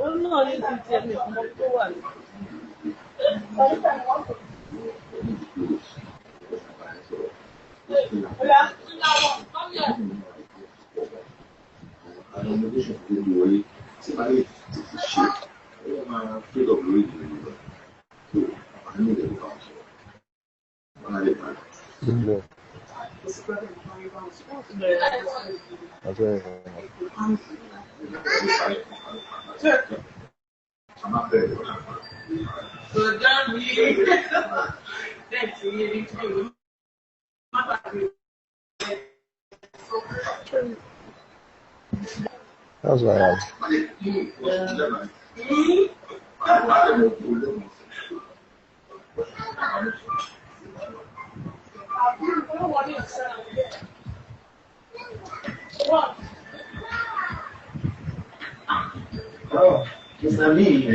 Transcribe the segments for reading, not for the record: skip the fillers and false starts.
ó náà ní ti tiẹ̀ mi ọmọ tó wà ní. No. Okay. That's what I Oh, Mr. Lee,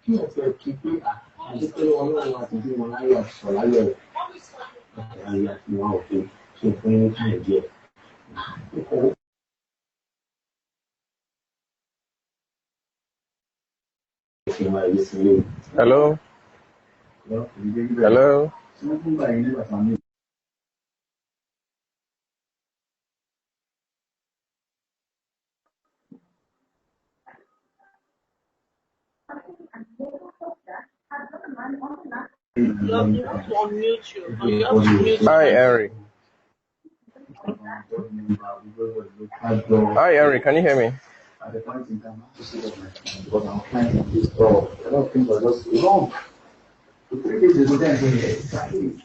kí ọ̀fẹ́ kí pé àdúpẹ́ ọlọ́run àti bí wọn láyọ̀ sọ láyọ̀ ayé àti wọn ò fi ṣe fún yín káyọ̀ díẹ̀. Hello? Hello? Hi, Eric. Hi, Eric. Can you hear me? At the point in time, I have to see that because I'm trying to install. A lot of things are just wrong. The 3 days ago, then,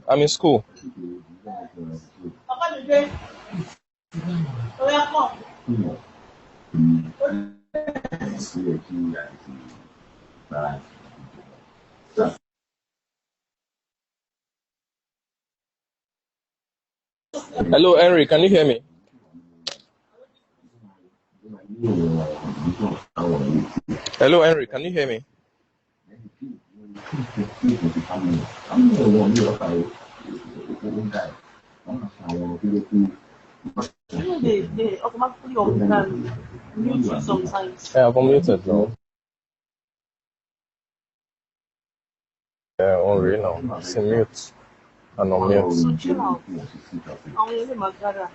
I'm in school. Hello, Henry, can you hear me? Hello, Henry, can you hear me? They automatically mute you sometimes. Yeah, I've unmuted now. Yeah, on real now. It's in mute and unmute. So chill out. I'm using my brother.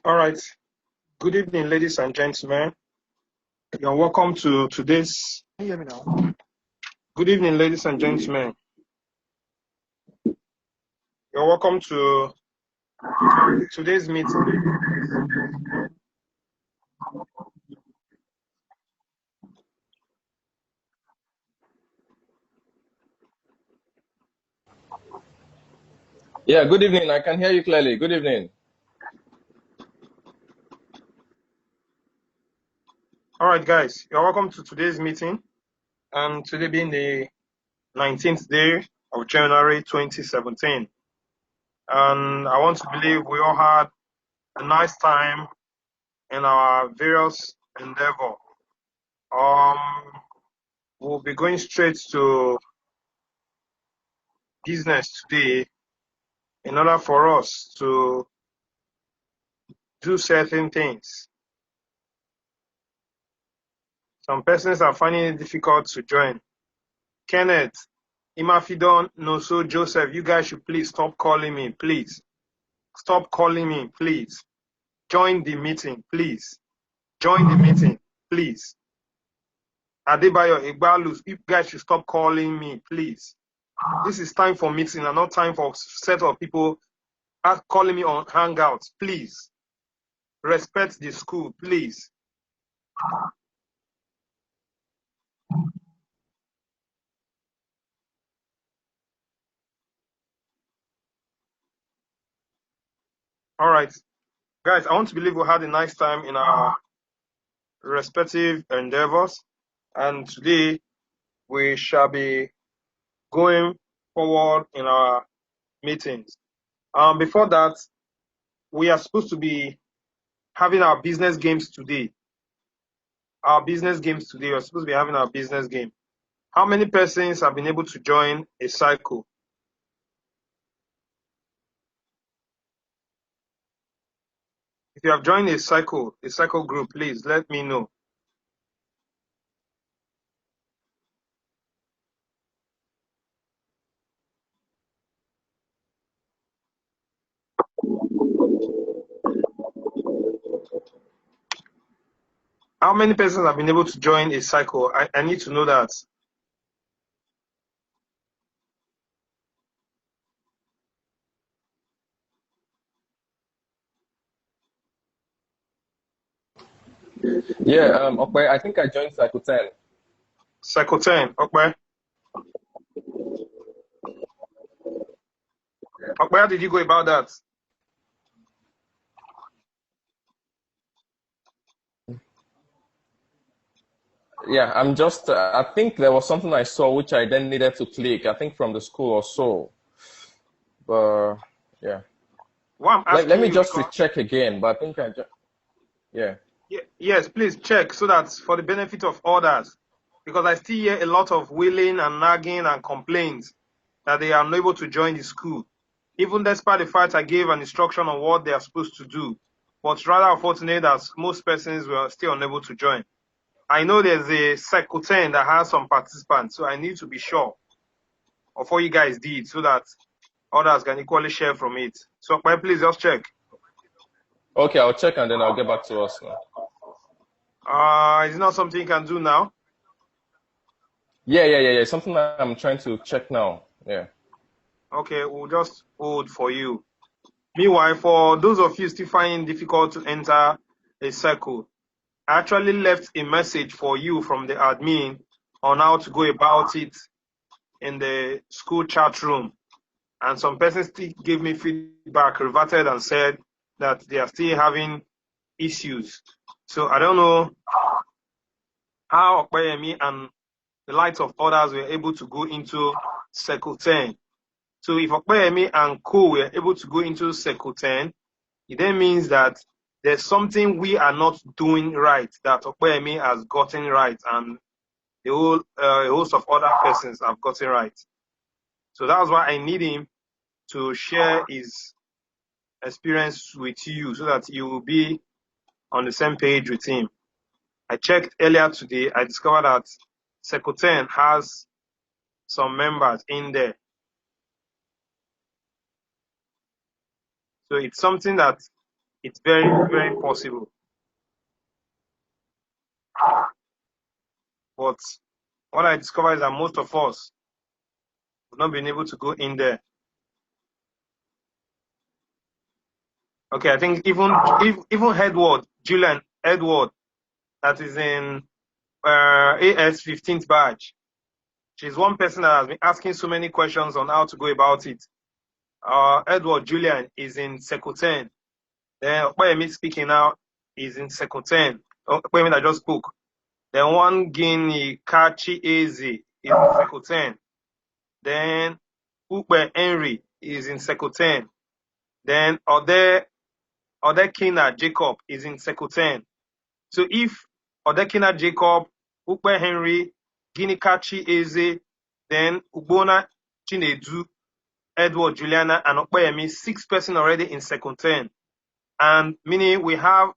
All right. Good evening, ladies and gentlemen. You're welcome to today's. Can you hear me now? Good evening, ladies and gentlemen. You're welcome to today's meeting. Yeah, good evening. I can hear you clearly. Good evening. All right, guys. You're welcome to today's meeting. And today being the 19th day of January 2017. And I want to believe we all had a nice time in our various endeavor. We'll be going straight to business today in order for us to do certain things. Some persons are finding it difficult to join. Kenneth, Imafidon, Noso, Joseph, you guys should please stop calling me, please. Stop calling me, please. Join the meeting, please. Join the meeting, please. Adebayo, Igbalus, you guys should stop calling me, please. This is time for meeting and not time for a set of people calling me on Hangouts, please. Respect the school, please. All right. Guys, I want to believe we had a nice time in our respective endeavors. And today we shall be going forward in our meetings. Before that, we are supposed to be having our business games today. We're supposed to be having our business game. How many persons have been able to join a cycle? If you have joined a cycle group, please let me know. How many persons have been able to join a cycle? I need to know that. Yeah, okay, I think I joined Cycle 10. Cycle 10, okay. Where did you go about that? Yeah, I'm just, I think there was something I saw which I then needed to click, I think from the school or so. But, yeah. Well, Let me just recheck again, but I think I just, yeah. Yes, please check so that for the benefit of others, because I still hear a lot of wailing and nagging and complaints that they are unable to join the school, even despite the fact I gave an instruction on what they are supposed to do. but rather unfortunate that most persons were still unable to join. I know there's a Circle 10 that has some participants, so I need to be sure of what you guys did so that others can equally share from it. So please just check. Okay, I'll check and then I'll get back to us now. Is it not something you can do now? Yeah. Something that I'm trying to check now. Yeah. Okay, we'll just hold for you. Meanwhile, for those of you still finding it difficult to enter a circle, I actually left a message for you from the admin on how to go about it in the school chat room. And some persons still gave me feedback, reverted and said that they are still having issues. So I don't know how Okpeyemi and the likes of others were able to go into Circle 10. So if Okpeyemi and co were able to go into Circle 10, it then means that there's something we are not doing right that Okpeyemi has gotten right and the whole a host of other persons have gotten right. So that's why I need him to share his experience with you so that you will be on the same page with him. I checked earlier today, I discovered that Circle 10 has some members in there. So it's something that it's very, very possible. But what I discovered is that most of us have not been able to go in there. Okay, I think even Edward, Julian Edward, that is in AS 15th badge. She's one person that has been asking so many questions on how to go about it. Edward Julian is in Circle 10. Then Okpeyemi speaking now is in Circle 10. Okpeyemi that just spoke. Then one Guinea Kachi Eze is in Circle 10. Then Ukpe Henry is in Circle 10. Then Odekina Jacob is in Circle 10. So if Odekina Jacob, Ukpe Henry, Guinea Kachi Eze, then Ugbona Chinedu, Edward Juliana, and Okpeyemi, 6 persons already in Circle 10. And meaning we have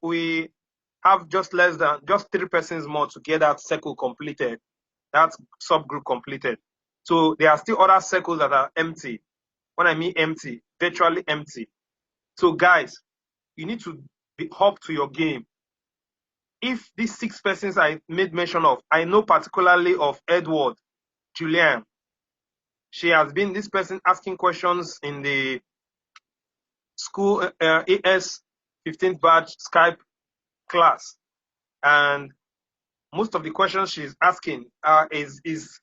just 3 persons more to get that circle completed, that subgroup completed. So there are still other circles that are empty. When I mean empty, virtually empty. So guys, you need to be up to your game. If these 6 persons I made mention of, I know particularly of Edward Julian. She has been this person asking questions in the school AS 15th batch Skype class, and most of the questions she's asking is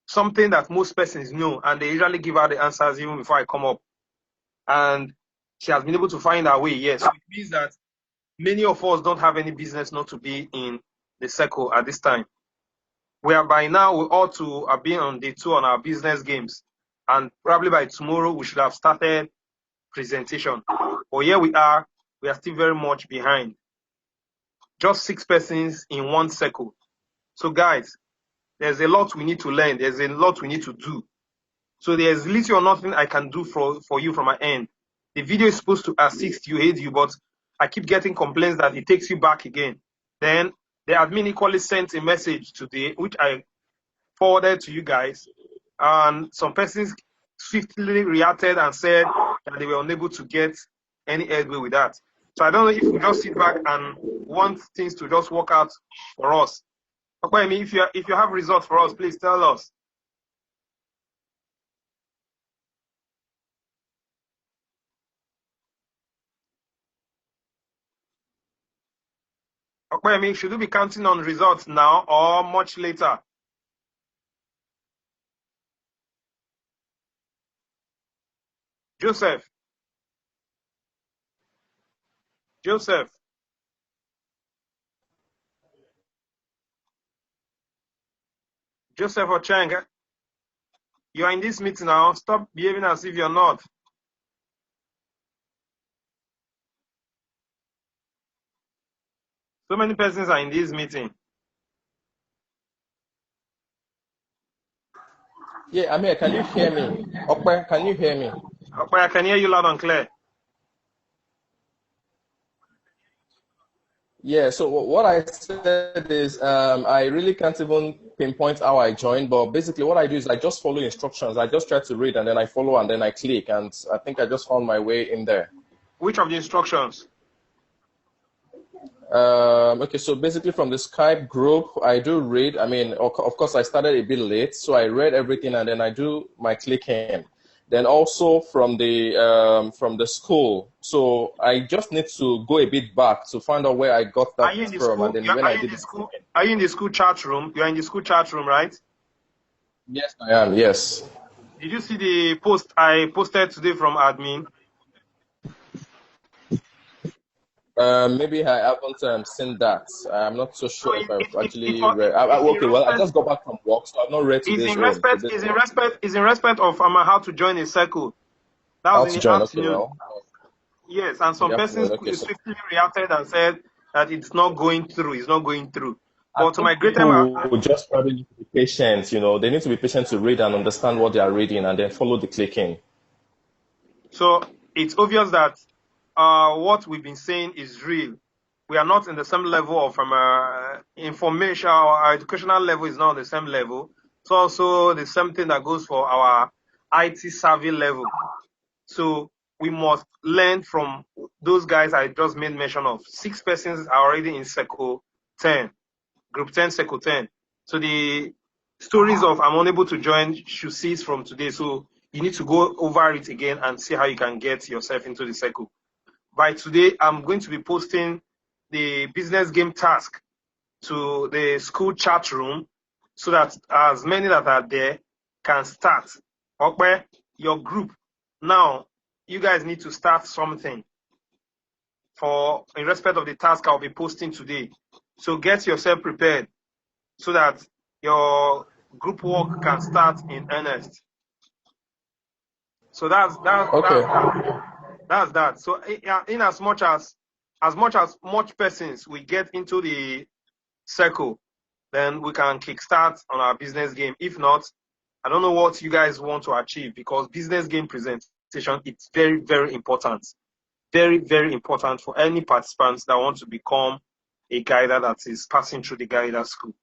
something that most persons know, and they usually give her the answers even before I come up. And she has been able to find her way. Yes, so it means that many of us don't have any business not to be in the circle at this time. Where by now we ought to have been on day 2 on our business games, and probably by tomorrow we should have started presentation. But here we are still very much behind. Just 6 persons in one circle. So guys, there's a lot we need to learn. There's a lot we need to do. So there's little or nothing I can do for you from my end. The video is supposed to assist you, aid you, but I keep getting complaints that it takes you back again. Then the admin equally sent a message today, which I forwarded to you guys. And some persons swiftly reacted and said that they were unable to get any headway with that. So I don't know if we just sit back and want things to just work out for us. Okpeyemi, if you have results for us, please tell us. Okpeyemi, should we be counting on results now or much later? Joseph. Joseph Ocheng, you are in this meeting now. Stop behaving as if you're not. So many persons are in this meeting. Yeah, Amir, can you hear me? Okpe, can you hear me? Okpe, I can hear you loud and clear. Yeah, so what I said is I really can't even pinpoint how I joined, but basically what I do is I just follow instructions. I just try to read and then I follow and then I click, and I think I just found my way in there. Which of the instructions? Okay, so basically from the Skype group, I do read. I mean, of course, I started a bit late, so I read everything and then I do my clicking. Then also from the school, so I just need to go a bit back to find out where I got Are you that in the from, school? and then You're, when are I you in did the it. school? Are you in the school chat room? You're in the school chat room, right? Yes, I am. Yes. Did you see the post I posted today from admin? Maybe I haven't seen that. I'm not so So sure if I've actually for, read. it's in Okay, well, I respect. just got back from work, so I've not read Is today's in own. respect. Is in respect. Is in respect of how to join a circle. That How was to in the join? Okay, afternoon. well, Yes, and in some the persons afternoon. Okay, so swiftly reacted and said that it's not going through. It's not going through. I But to think my greater, people will just probably need to be patient. They need to be patient to read and understand what they are reading, and then follow the clicking. so it's obvious that what we've been saying is real. We are not in the same level of information. Our educational level is not on the same level. It's also the same thing that goes for our IT savvy level. So we must learn from those guys I just made mention of. 6 persons are already in Circle 10, Group 10, Circle 10. So the stories of I'm unable to join should cease from today. So you need to go over it again and see how you can get yourself into the circle. By today, I'm going to be posting the business game task to the school chat room so that as many that are there can start. Okay, your group. Now, you guys need to start something in respect of the task I'll be posting today. So get yourself prepared so that your group work can start in earnest. So that's Okay. that. So in as much as much persons we get into the circle, then we can kickstart on our business game. If not, I don't know what you guys want to achieve, because business game presentation, it's very, very important. Very, very important for any participants that want to become a guider that is passing through the guider school.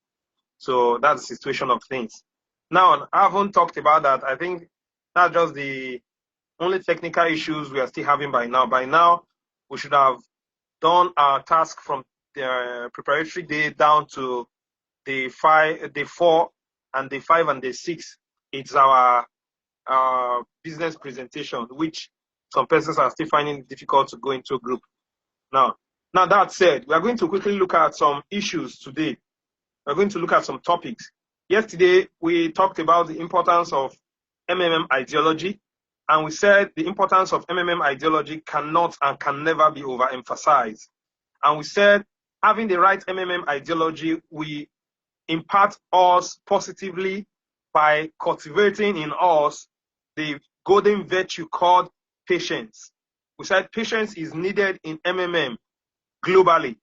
So that's the situation of things. Now, I haven't talked about that. I think that's just the only technical issues we are still having by now. By now, we should have done our task from the preparatory day down to day 4, and day 5 and day 6. It's our business presentation, which some persons are still finding it difficult to go into a group. Now that said, we are going to quickly look at some issues today. We're going to look at some topics. Yesterday, we talked about the importance of MMM ideology, and we said the importance of MMM ideology cannot and can never be overemphasized. And we said having the right MMM ideology will impact us positively by cultivating in us the golden virtue called patience. We said patience is needed in MMM globally.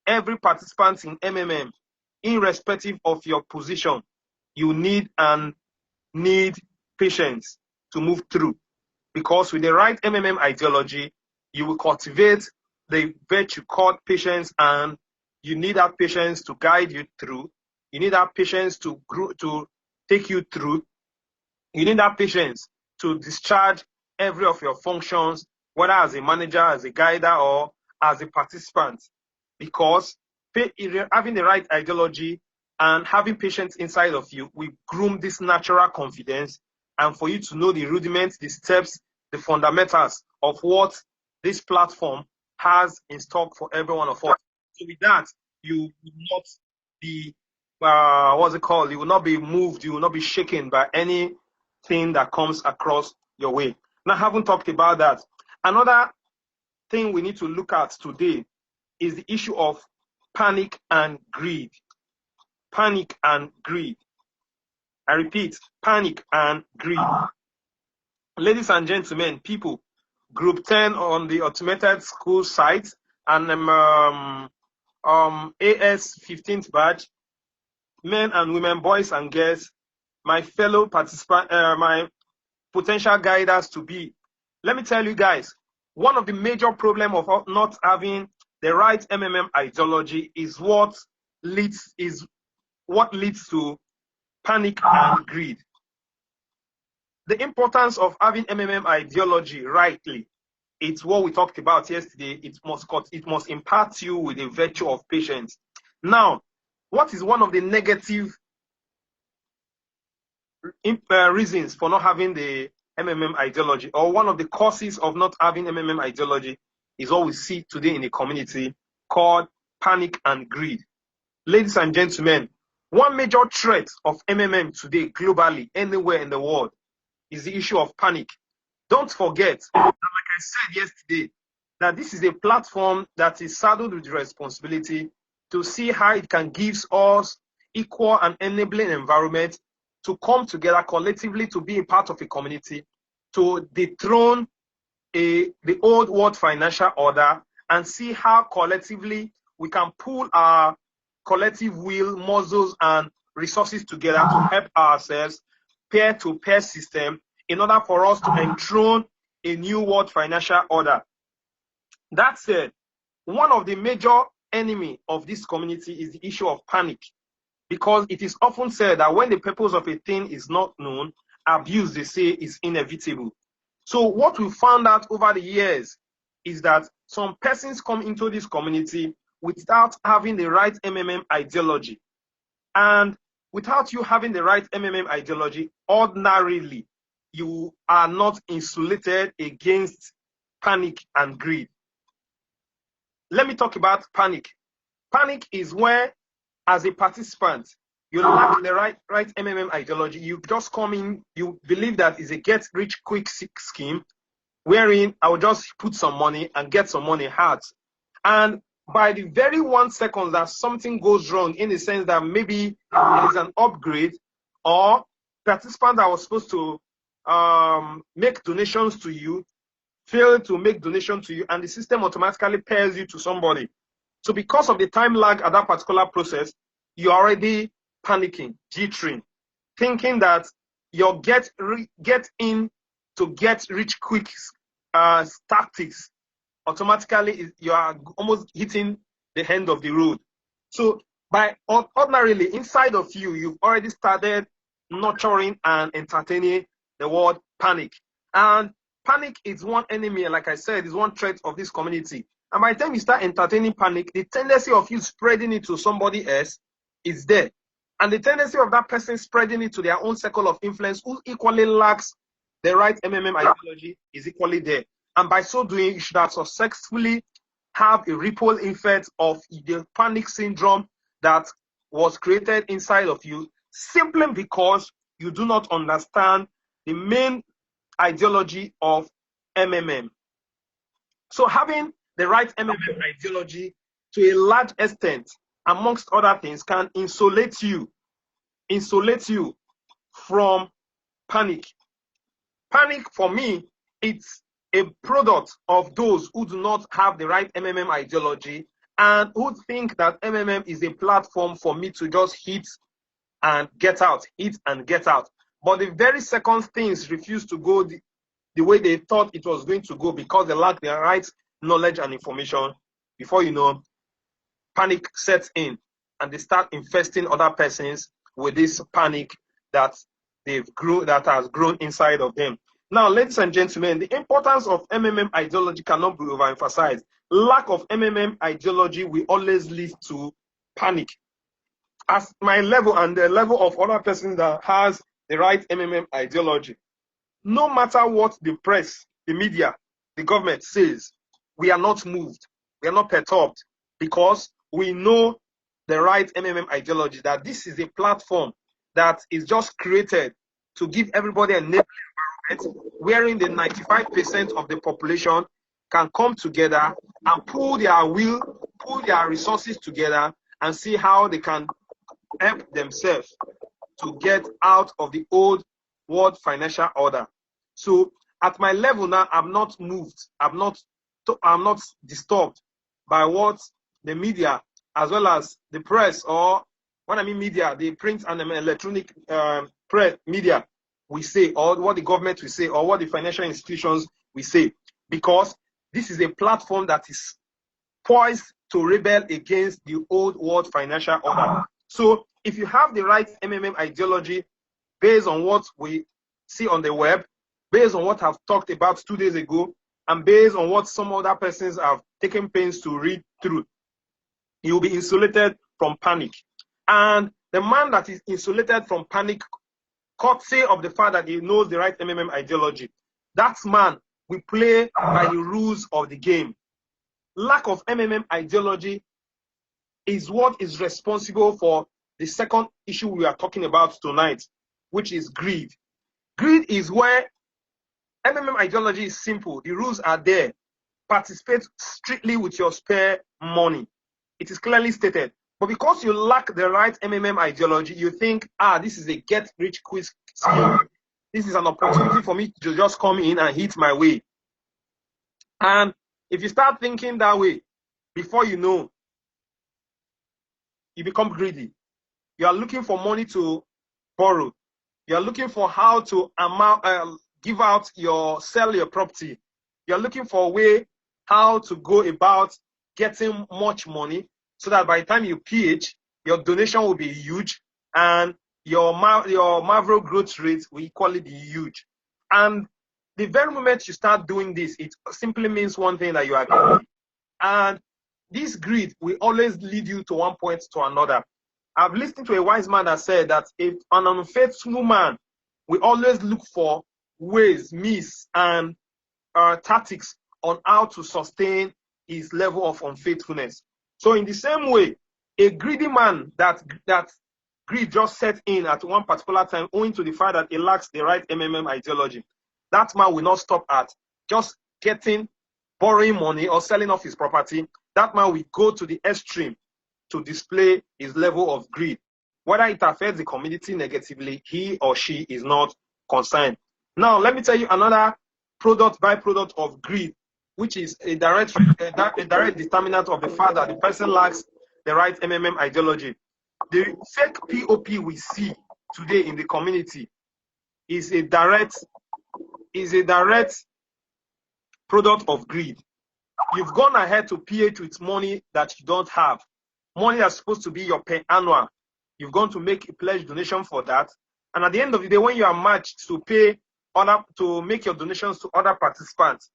Every participant in MMM, irrespective of your position, you need patience to move through. Because with the right MMM ideology, you will cultivate the virtue called patience, and you need that patience to guide you through. You need that patience to take you through. You need that patience to discharge every of your functions, whether as a manager, as a guider, or as a participant. Because having the right ideology and having patience inside of you will groom this natural confidence, and for you to know the rudiments, the steps, the fundamentals of what this platform has in stock for every one of us. So with that, you will not be, you will not be moved, you will not be shaken by anything that comes across your way. Now, I haven't talked about that. Another thing we need to look at today is the issue of panic and greed. Panic and greed. I repeat, panic and greed. Ladies and gentlemen, people, Group 10 on the automated school site and AS 15th batch, men and women, boys and girls, my fellow participants, my potential guiders to be. Let me tell you guys, one of the major problems of not having the right MMM ideology is what leads to panic and greed. The importance of having MMM ideology rightly, it's what we talked about yesterday. It must impart you with a virtue of patience. Now, what is one of the negative reasons for not having the MMM ideology, or one of the causes of not having MMM ideology, is what we see today in the community called panic and greed. Ladies and gentlemen, one major threat of MMM today globally, anywhere in the world, is the issue of panic. Don't forget, like I said yesterday, that this is a platform that is saddled with the responsibility to see how it can give us equal and enabling environment to come together collectively to be a part of a community, to dethrone the old world financial order, and see how collectively we can pull our collective will, muscles, and resources together to help ourselves, peer-to-peer system, in order for us to enthrone a new world financial order. That said, one of the major enemy of this community is the issue of panic, because it is often said that when the purpose of a thing is not known, abuse, they say, is inevitable. So what we found out over the years is that some persons come into this community without having the right MMM ideology. And without you having the right MMM ideology, ordinarily, you are not insulated against panic and greed. Let me talk about panic. Panic is where, as a participant, you lack the right MMM ideology. You just come in, you believe that is a get-rich-quick scheme, wherein I will just put some money and get some money hard. And by the very 1 second that something goes wrong, in the sense that maybe it is an upgrade, or participant that was supposed to make donations to you, fail to make donation to you, and the system automatically pairs you to somebody. So because of the time lag at that particular process, you're already panicking, jittering, thinking that your get in to get rich quick tactics, automatically you are almost hitting the end of the road. So by ordinarily inside of you, you've already started nurturing and entertaining the word panic. And panic is one enemy, like I said, is one threat of this community. And by the time you start entertaining panic, the tendency of you spreading it to somebody else is there. And the tendency of that person spreading it to their own circle of influence, who equally lacks the right MMM ideology, is equally there. And by so doing, you should have successfully have a ripple effect of the panic syndrome that was created inside of you, simply because you do not understand the main ideology of MMM. So having the right MMM ideology to a large extent, amongst other things, can insulate you from panic. Panic, for me, it's a product of those who do not have the right MMM ideology and who think that MMM is a platform for me to just hit and get out. But the very second things refuse to go the way they thought it was going to go because they lack the right knowledge and information. Before you know, panic sets in and they start infesting other persons with this panic that has grown inside of them. Now, ladies and gentlemen, the importance of MMM ideology cannot be overemphasized. Lack of MMM ideology will always lead to panic. As my level and the level of other persons that has the right MMM ideology, no matter what the press, the media, the government says, we are not moved, we are not perturbed, because we know the right MMM ideology, that this is a platform that is just created to give everybody an enabling environment wherein the 95% of the population can come together and pull their will, pull their resources together and see how they can help themselves to get out of the old world financial order. So at my level now, I'm not moved, I'm not disturbed by what the media, as well as the press, or when I mean media, the print and electronic press media, we say, or what the government will say, or what the financial institutions will say, because this is a platform that is poised to rebel against the old world financial order. So if you have the right MMM ideology based on what we see on the web, based on what I've talked about 2 days ago, and based on what some other persons have taken pains to read through, you will be insulated from panic. And the man that is insulated from panic, courtesy of the fact that he knows the right MMM ideology, that man will play by the rules of the game. Lack of MMM ideology is what is responsible for the second issue we are talking about tonight, which is greed. Greed is where MMM ideology is simple. The rules are there. Participate strictly with your spare money. It is clearly stated. But because you lack the right MMM ideology, you think, this is a get-rich-quick scheme. This is an opportunity for me to just come in and hit my way. And if you start thinking that way, before you know, you become greedy. You are looking for money to borrow. You are looking for how to give out sell your property. You are looking for a way how to go about getting much money so that by the time you PH, your donation will be huge and your Mavro growth rate will equally be huge. And the very moment you start doing this, it simply means one thing, that you are greedy. And this greed will always lead you to one point to another. I've listened to a wise man that said that if an unfaithful man will always look for ways, means, and tactics on how to sustain his level of unfaithfulness. So in the same way, a greedy man that greed just set in at one particular time, owing to the fact that he lacks the right MMM ideology, that man will not stop at just borrowing money or selling off his property. That man will go to the extreme to display his level of greed. Whether it affects the community negatively, he or she is not concerned. Now, let me tell you another byproduct of greed, which is a direct determinant of the fact that the person lacks the right MMM ideology. The fake POP we see today in the community is a direct product of greed. You've gone ahead to PH with money that you don't have. Money that's supposed to be your per annual. You've gone to make a pledge donation for that. And at the end of the day, when you are matched to make your donations to other participants,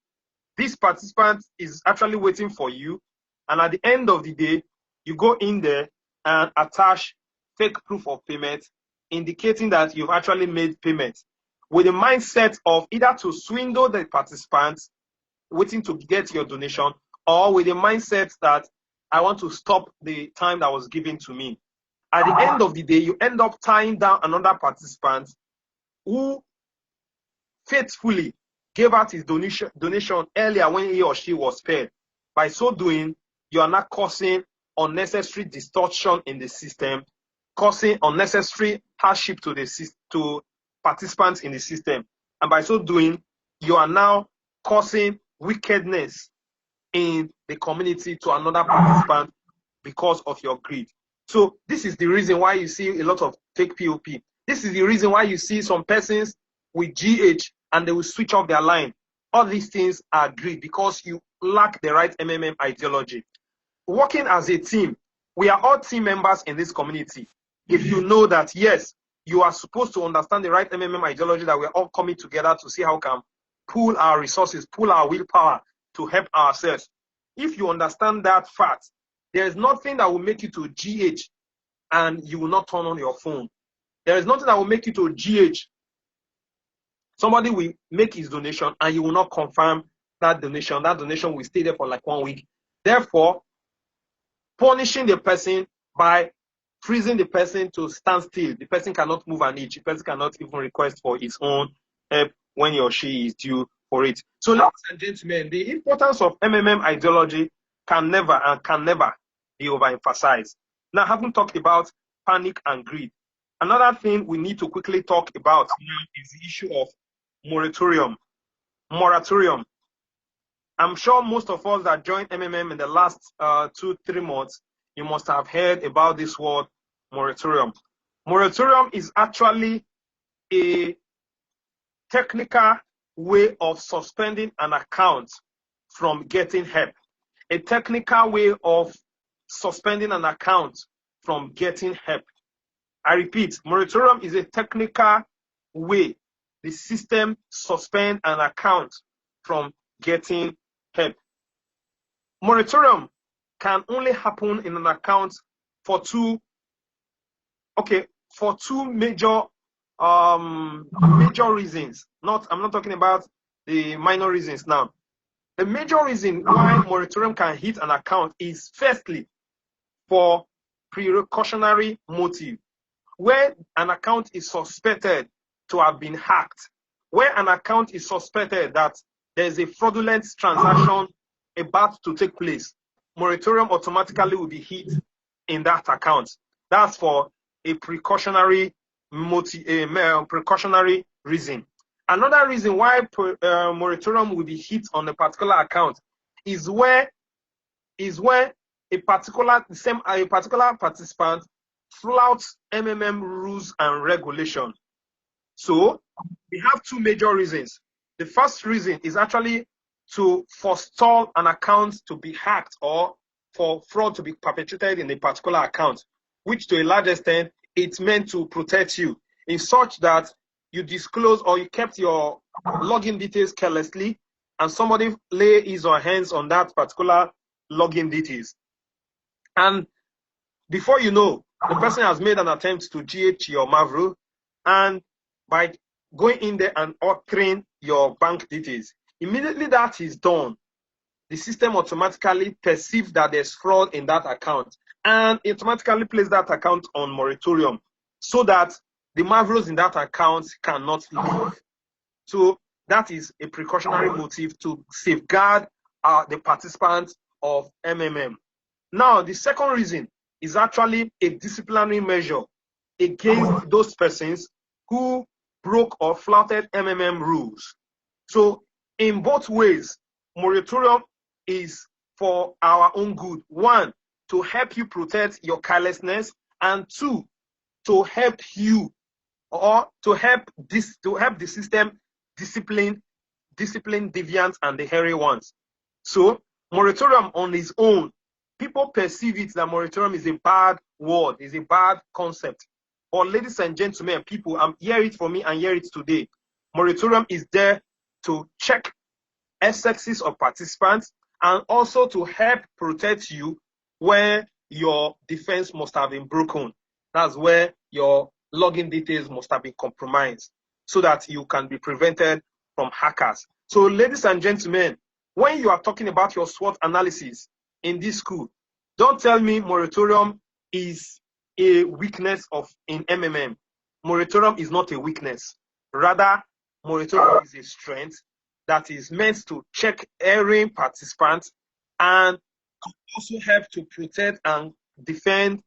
this participant is actually waiting for you. And at the end of the day, you go in there and attach fake proof of payment, indicating that you've actually made payment, with the mindset of either to swindle the participants waiting to get your donation, or with the mindset that I want to stop the time that was given to me. At the end of the day, you end up tying down another participant who faithfully gave out his donation earlier when he or she was paid. By so doing, you are not causing unnecessary distortion in the system, causing unnecessary hardship to participants in the system. And by so doing, you are now causing wickedness in the community to another participant because of your greed. So this is the reason why you see a lot of fake POP. This is the reason why you see some persons with GH and they will switch off their line. All these things are greed because you lack the right MMM ideology. Working as a team, we are all team members in this community. If you know that, yes, you are supposed to understand the right MMM ideology, that we're all coming together to see how we can pool our resources, pool our willpower to help ourselves. If you understand that fact, there is nothing that will make you to GH and you will not turn on your phone. There is nothing that will make you to GH. Somebody will make his donation and you will not confirm that donation. That donation will stay there for like 1 week. Therefore, punishing the person by freezing the person to stand still. The person cannot move an inch. The person cannot even request for his own help when he or she is due for it. So, ladies and gentlemen, the importance of MMM ideology can never be overemphasized. Now, having talked about panic and greed, another thing we need to quickly talk about now is the issue of moratorium. I'm sure most of us that joined MMM in the last 2-3 months, you must have heard about this word moratorium. Moratorium is actually a technical way of suspending an account from getting help. a technical way of suspending an account from getting help. I repeat, moratorium is a technical way the system suspend an account from getting help. Moratorium can only happen in an account for two major reasons. I'm not talking about the minor reasons now. The major reason why moratorium can hit an account is firstly for precautionary motive. Where an account is suspected to have been hacked, where an account is suspected that there's a fraudulent transaction about to take place, moratorium automatically will be hit in that account. That's for a precautionary motive, precautionary reason. Another reason why moratorium will be hit on a particular account is where a particular participant flouts MMM rules and regulation. So we have two major reasons. The first reason is actually to forestall an account to be hacked or for fraud to be perpetrated in a particular account, which to a large extent it's meant to protect you in such that you disclose or you kept your login details carelessly and somebody lay his or hands on that particular login details. And before you know, the person has made an attempt to GH your Mavro, and by going in there and altering your bank details, immediately that is done, the system automatically perceives that there's fraud in that account and automatically places that account on moratorium so that the Mavros in that account cannot leave. So that is a precautionary motive to safeguard the participants of MMM. Now, the second reason is actually a disciplinary measure against those persons who broke or flouted MMM rules. So in both ways, moratorium is for our own good. One, to help you protect your carelessness, and two, to help you or to help the system discipline deviants and the hairy ones. So moratorium on its own, people perceive it that moratorium is a bad word, is a bad concept. But ladies and gentlemen, people, hear it from me and hear it today. Moratorium is there to check excesses of participants and also to help protect you where your defense must have been broken. That's where your login details must have been compromised so that you can be prevented from hackers. So ladies and gentlemen, when you are talking about your SWOT analysis in this school, don't tell me moratorium is a weakness in MMM. Moratorium is not a weakness. Rather, moratorium is a strength that is meant to check erring participants and also help to protect and defend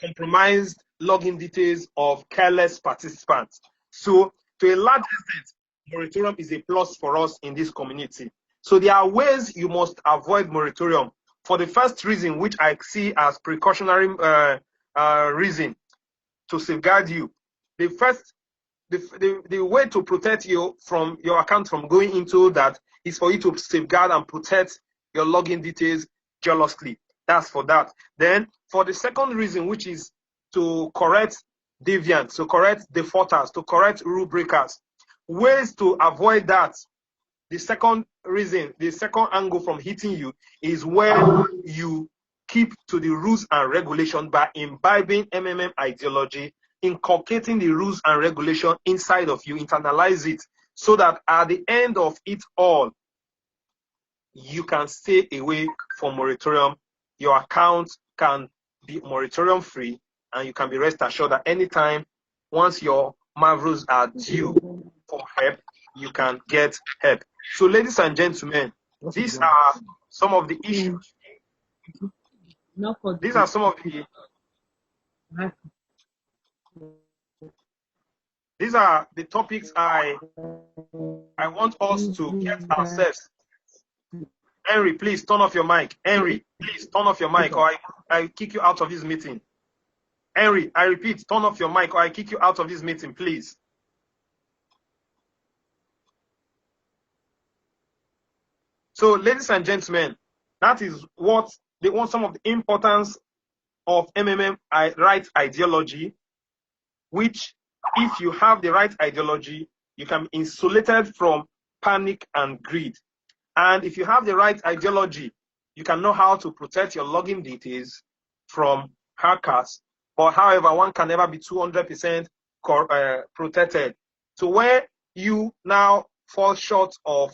compromised login details of careless participants. So, to a large extent, moratorium is a plus for us in this community. So, there are ways you must avoid moratorium. For the first reason, which I see as precautionary reason to safeguard you, the way to protect you from your account from going into that is for you to safeguard and protect your login details jealously. That's for that. Then for the second reason, which is to correct deviants, to correct defaulters, to correct rule breakers, ways to avoid that. The second reason, the second angle from hitting you is where you keep to the rules and regulation by imbibing MMM ideology, inculcating the rules and regulation inside of you, internalize it, so that at the end of it all, you can stay away from moratorium. Your account can be moratorium free, and you can be rest assured that anytime, once your Mavros are due for help, you can get help. So, ladies and gentlemen, these are some of the issues. These are some of the. These are the topics I want us to get ourselves. Henry, please turn off your mic. Henry, please turn off your mic, or I kick you out of this meeting. Henry, I repeat, turn off your mic, or I kick you out of this meeting, please. So, ladies and gentlemen, That is what they want, some of the importance of MMM right ideology, which if you have the right ideology, you can be insulated from panic and greed. And if you have the right ideology, you can know how to protect your login details from hackers. But however, one can never be 200% protected. So where you now fall short of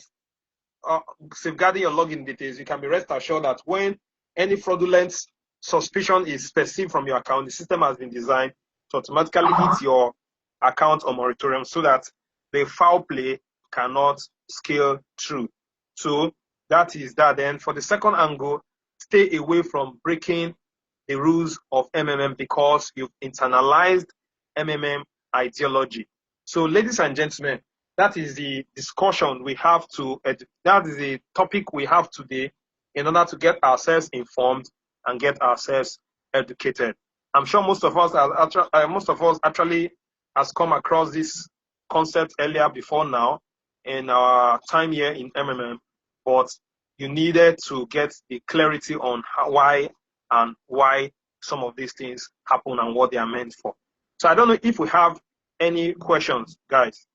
safeguarding your login details, you can be rest assured that when any fraudulent suspicion is perceived from your account, the system has been designed to automatically hit your account or moratorium so that the foul play cannot scale through. So that is that. Then for the second angle, stay away from breaking the rules of MMM because you've internalized MMM ideology. So ladies and gentlemen, that is the discussion we have to, that is the topic we have today in order to get ourselves informed and get ourselves educated. I'm sure most of us actually has come across this concept earlier before now in our time here in MMM, but you needed to get the clarity on why some of these things happen and what they are meant for. So I don't know if we have any questions, guys,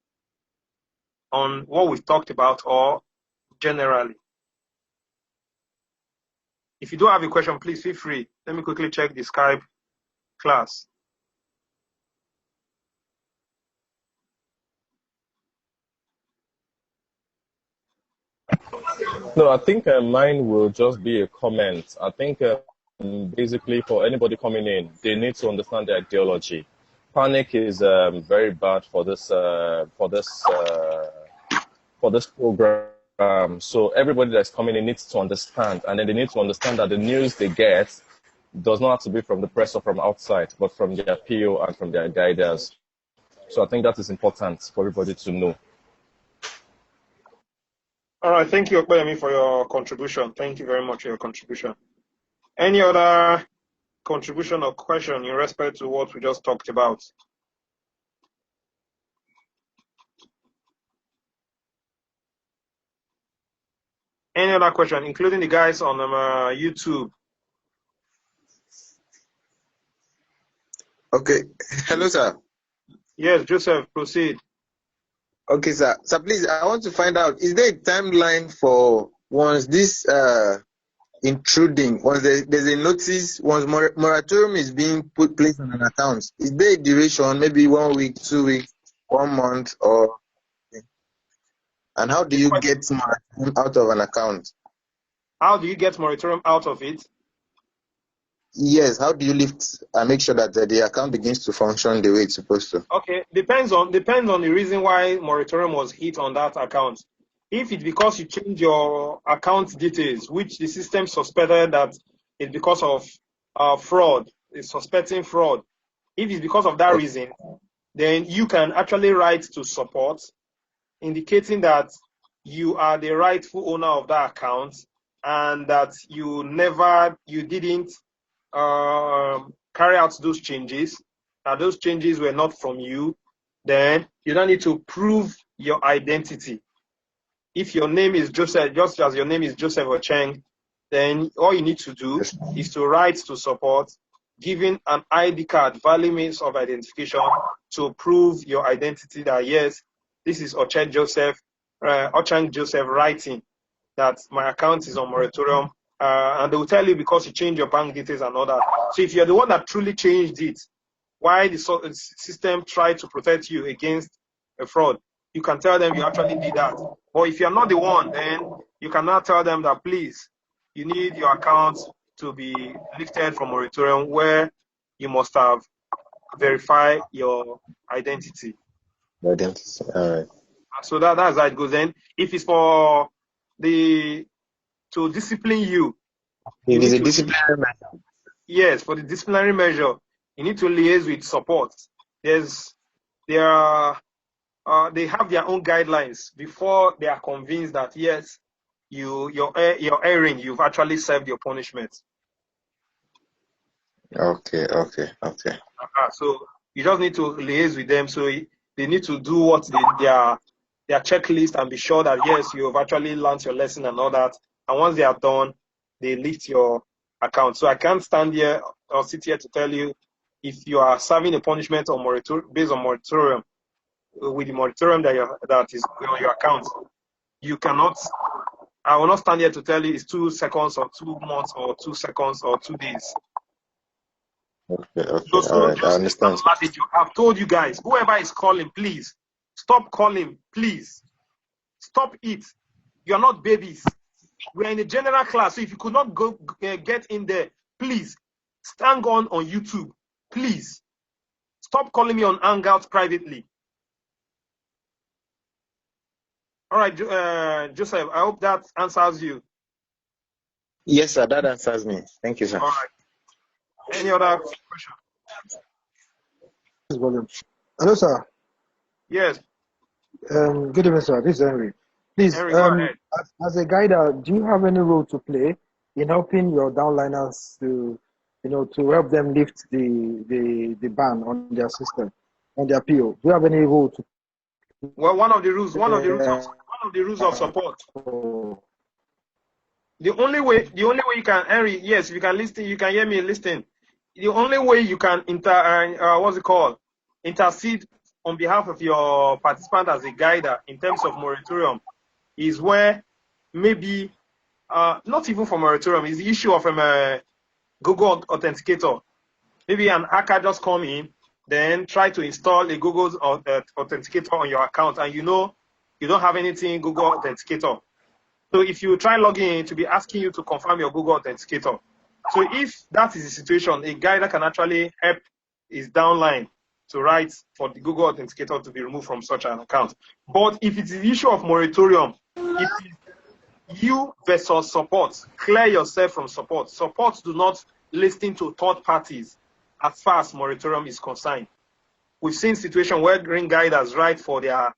on what we've talked about or generally. If you do have a question, please feel free. Let me quickly check the Skype class. No, I think mine will just be a comment. I think basically for anybody coming in, they need to understand the ideology. Panic is very bad for this program. So everybody that's coming in needs to understand, and then they need to understand that the news they get does not have to be from the press or from outside, but from their PO and from their guiders. So I think that is important for everybody to know. All right, thank you, Okpeyemi, for your contribution. Thank you very much for your contribution. Any other contribution or question in respect to what we just talked about? Any other question, including the guys on YouTube? Okay. Hello, sir. Yes, Joseph, proceed. Okay, sir. So please, I want to find out, is there a timeline for once this intruding, once there's a notice, once moratorium is being placed on an account, is there a duration, maybe 1 week, 2 weeks, 1 month, or, and how do you get moratorium out of an account? How do you get moratorium out of it? Yes, how do you lift and make sure that the account begins to function the way it's supposed to? Okay, depends on the reason why moratorium was hit on that account. If it's because you change your account details, which the system suspected that it's because of fraud, it's suspecting fraud. If it's because of that reason, then you can actually write to support, indicating that you are the rightful owner of that account and that you didn't carry out those changes, and those changes were not from you. Then you don't need to prove your identity. If your name is Joseph, just as your name is Joseph Ocheng, then all you need to do is to write to support, giving an ID card, valid means of identification, to prove your identity that yes, this is Ocheng Joseph writing that my account is on moratorium. And they will tell you because you changed your bank details and all that. So if you're the one that truly changed it, why the system tried to protect you against a fraud, you can tell them you actually did that. Or if you're not the one, then you cannot tell them that please, you need your account to be lifted from moratorium where you must have verified your identity. Identity, all right. So that's how it goes. Then if it's for to discipline you. It is a disciplinary measure. Yes, for the disciplinary measure, you need to liaise with support. They have their own guidelines before they are convinced that yes, you're erring, you've actually served your punishment. Okay. So you just need to liaise with them. So they need to do what their checklist and be sure that yes, you've actually learned your lesson and all that. And once they are done, they lift your account. So I can't stand here or sit here to tell you if you are serving a punishment on based on moratorium, with the moratorium that is on your account. You cannot, I will not stand here to tell you it's 2 seconds or 2 months or 2 seconds or 2 days. Okay, So all right, I understand. I've told you guys, whoever is calling, please stop calling, please stop it. You are not babies. We're in a general class, so if you could not go get in there, please stand on YouTube. Please stop calling me on Hangouts privately. All right, Joseph, I hope that answers you. Yes, sir, that answers me. Thank you, sir. All right. Any other question? Hello, sir. Yes. Good evening, sir. This is Henry. Please, Henry, go ahead. as a guider, do you have any role to play in helping your downliners to, to help them lift the ban on their system, on their PO? Do you have any role to? Well, one of the rules of support. The only way you can, Henry, yes, you can listen, you can hear me listen. The only way you can intercede on behalf of your participant as a guider in terms of moratorium is where maybe, not even for moratorium, is the issue of Google Authenticator. Maybe an hacker just come in, then try to install a Google Authenticator on your account, and you don't have anything Google Authenticator. So if you try logging in, to be asking you to confirm your Google Authenticator. So if that is the situation, a guider can actually help his downline to write for the Google Authenticator to be removed from such an account. But if it's the issue of moratorium, it is you versus support. Clear yourself from support. Support do not listen to third parties as far as moratorium is concerned. We've seen situations where green guiders write for their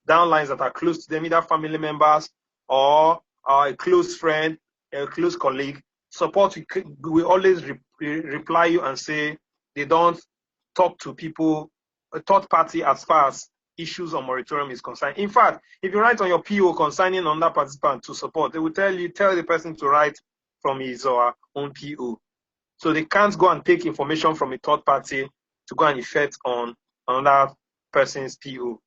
downlines that are close to them, either family members or a close friend, a close colleague. Support will always reply you and say they don't talk to people, a third party, as far as issues on moratorium is concerned. In fact, if you write on your PO consigning another participant to support, they will tell the person to write from his or her own PO. So they can't go and take information from a third party to go and effect on another person's PO.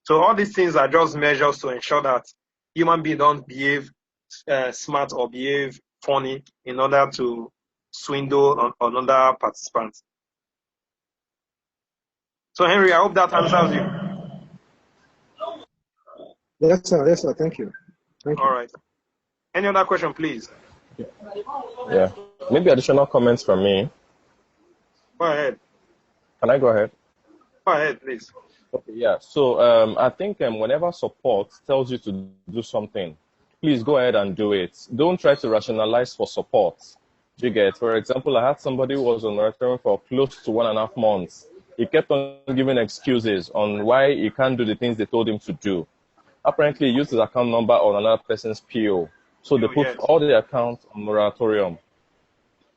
So all these things are just measures to ensure that human beings don't behave smart or behave funny in order to swindle on another participants. So Henry, I hope that answers you. Yes, sir. Yes, sir. Thank you. All right. Any other question, please? Yeah. Maybe additional comments from me. Go ahead. Can I go ahead? Go ahead, please. Okay, yeah. So I think whenever support tells you to do something, please go ahead and do it. Don't try to rationalize for support. Do you get? For example, I had somebody who was on moratorium for close to 1.5 months. He kept on giving excuses on why he can't do the things they told him to do. Apparently, he used his account number on another person's PO. So they put all the accounts on moratorium.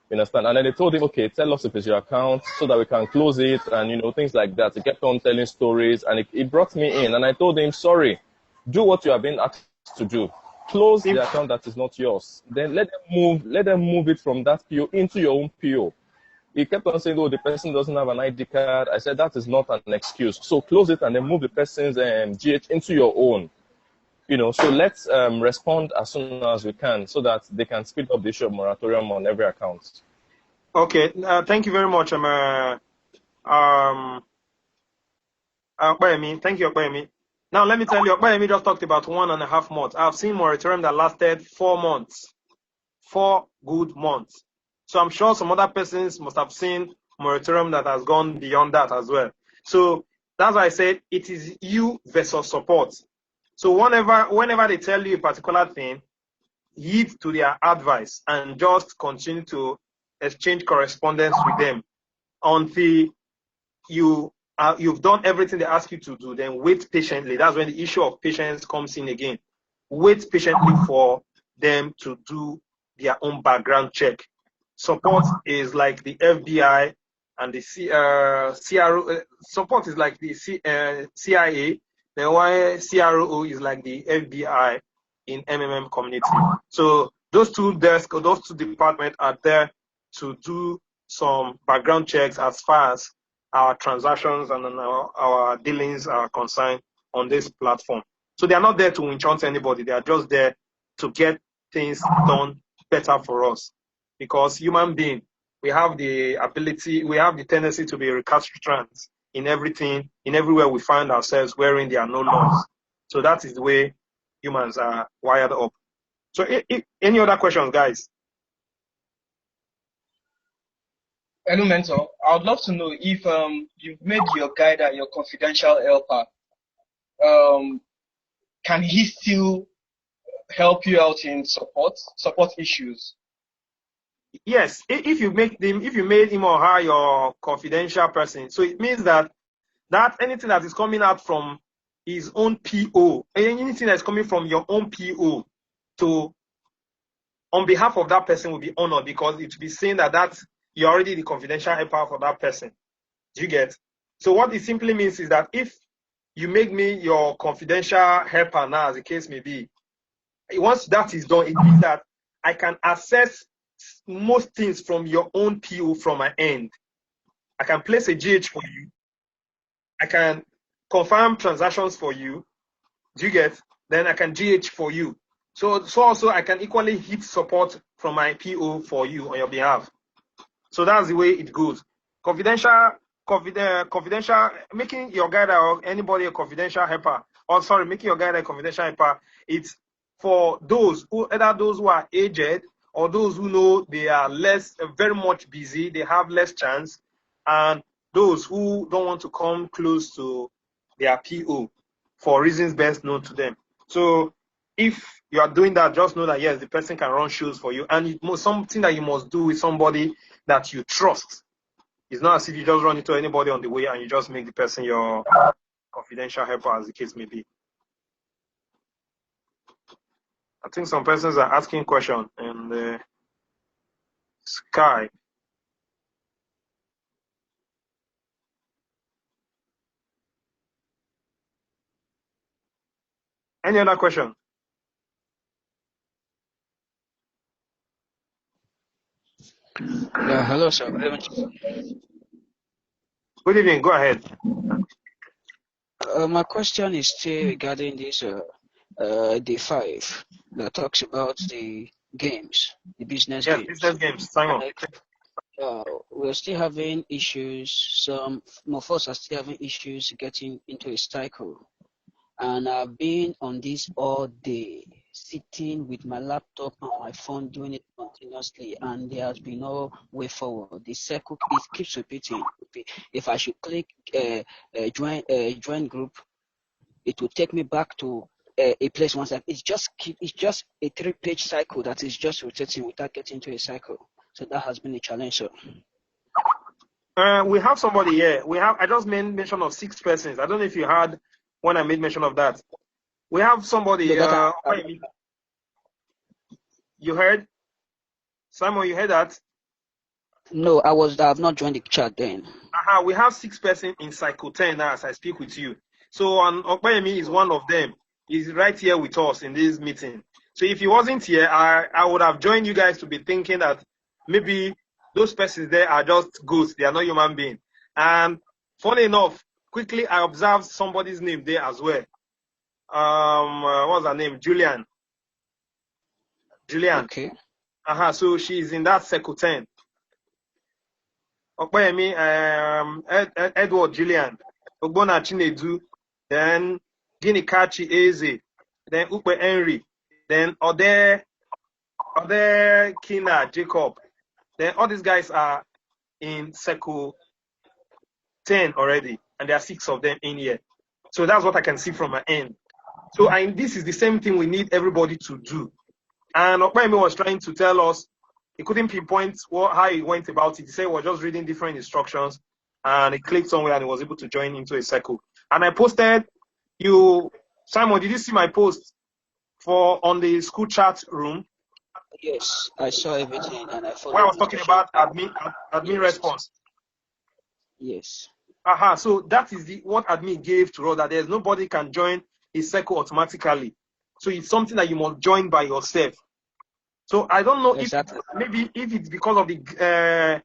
You understand? And then they told him, okay, tell us if it's your account so that we can close it and, things like that. He kept on telling stories and he brought me in and I told him, sorry, do what you have been asked to do. Close the account that is not yours. Then let them move it from that PO into your own PO. He kept on saying, oh, the person doesn't have an ID card. I said, that is not an excuse. So close it and then move the person's GH into your own. So let's respond as soon as we can so that they can speed up the issue of moratorium on every account. Okay, thank you very much. Thank you, Okpayemi. Now let me tell you, Okpayemi just talked about 1.5 months. I've seen moratorium that lasted 4 months, 4 good months. So I'm sure some other persons must have seen moratorium that has gone beyond that as well. So that's why I said it is you versus support. So whenever they tell you a particular thing, heed to their advice and just continue to exchange correspondence with them until you've done everything they ask you to do. Then wait patiently. That's when the issue of patience comes in again. Wait patiently for them to do their own background check. Support is like the FBI and the CRO. Support is like the CIA. Then why CRO is like the FBI in MMM community. So Those two desks or those two departments are there to do some background checks as far as our transactions and our dealings are concerned on this platform. So they are not there to enchant anybody. They are just there to get things done better for us. Because human being, we have the ability, we have the tendency to be recalcitrant in everything, in everywhere we find ourselves wherein there are no laws. So that is the way humans are wired up. So any other questions, guys? Hello, mentor. I would love to know if you've made your guider your confidential helper. Can he still help you out in support issues? Yes, if you made him or her your confidential person, so it means that anything that is coming out from his own PO, anything that's coming from your own PO on behalf of that person will be honored, because it will be saying that you're already the confidential helper for that person. Do you get? So what it simply means is that if you make me your confidential helper now, as the case may be, once that is done, it means that I can access most things from your own PO from my end. I can place a GH for you. I can confirm transactions for you. Do you get? Then I can GH for you. So also I can equally hit support from my PO for you on your behalf. So that's the way it goes. Confidential, making your guide or anybody a confidential helper, making your guide a confidential helper, it's for those who are aged or those who know they are very much busy, they have less chance, and those who don't want to come close to their PO for reasons best known to them. So if you are doing that, just know that yes, the person can run shows for you, and something that you must do with somebody that you trust. It's not as if you just run into anybody on the way and you just make the person your confidential helper, as the case may be. I think some persons are asking questions in the Skype. Any other question? Yeah, hello, sir. Good evening. Go ahead. My question is still regarding this day 5 that talks about the games, the business games. Business games. Simon. We're still having issues. Some of us are still having issues getting into a cycle. And I've been on this all day, sitting with my laptop and my phone, doing it continuously, and there has been no way forward. The circle keeps repeating. If I should click join group, it will take me back to a place once. It's just a 3-page cycle that is just rotating without getting to a cycle. So that has been a challenge, sir. We have somebody here. I just made mention of 6 persons. I don't know if you heard when I made mention of that. We have somebody. You heard? Simon, you heard that? No, I have not joined the chat then. We have 6 persons in Cycle 10 now as I speak with you. So Okpayemi is one of them. He's right here with us in this meeting. So if he wasn't here, I would have joined you guys to be thinking that maybe those persons there are just ghosts. They are not human beings. And funny enough, quickly I observed somebody's name there as well. What's her name? Julian. Okay. So she's in that Cycle 10. Okpayemi, Edward Julian, Ogbona Chinedu, then Ginikachi Eze, then Ukwe Henry, then Ode Kina Jacob. Then all these guys are in Cycle 10 already, and there are 6 of them in here. So that's what I can see from my end. So this is the same thing we need everybody to do. And Okpayemi was trying to tell us, he couldn't pinpoint how he went about it. He said he was just reading different instructions, and he clicked somewhere and he was able to join into a cycle. And I posted Simon, did you see my post on the school chat room? Yes, I saw everything, and I followed. Where I was talking about admin response. Yes. So that is what admin gave to us, that there's nobody can join a cycle automatically. So it's something that you must join by yourself. So I don't know Exactly. if maybe if it's because of the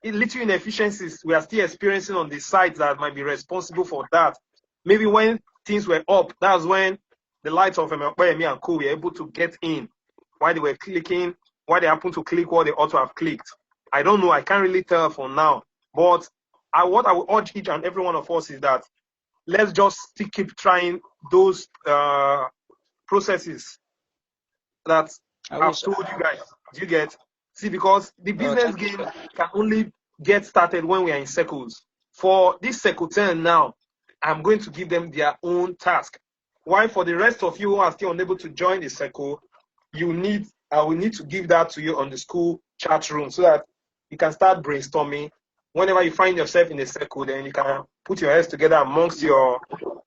little inefficiencies we are still experiencing on the site that might be responsible for that. Maybe when things were up, that's when the lights of Emekpayemi and Co were able to get in while they were clicking, why they happened to click what they ought to have clicked. I don't know. I can't really tell for now. But what I would urge each and every one of us is that let's just still keep trying those processes that I've told you guys. Do you get? See, because the business game can only get started when we are in circles. For this circle 10 now, I'm going to give them their own task. Why for the rest of you who are still unable to join the circle, I will need to give that to you on the school chat room so that you can start brainstorming. Whenever you find yourself in a circle, then you can put your heads together amongst your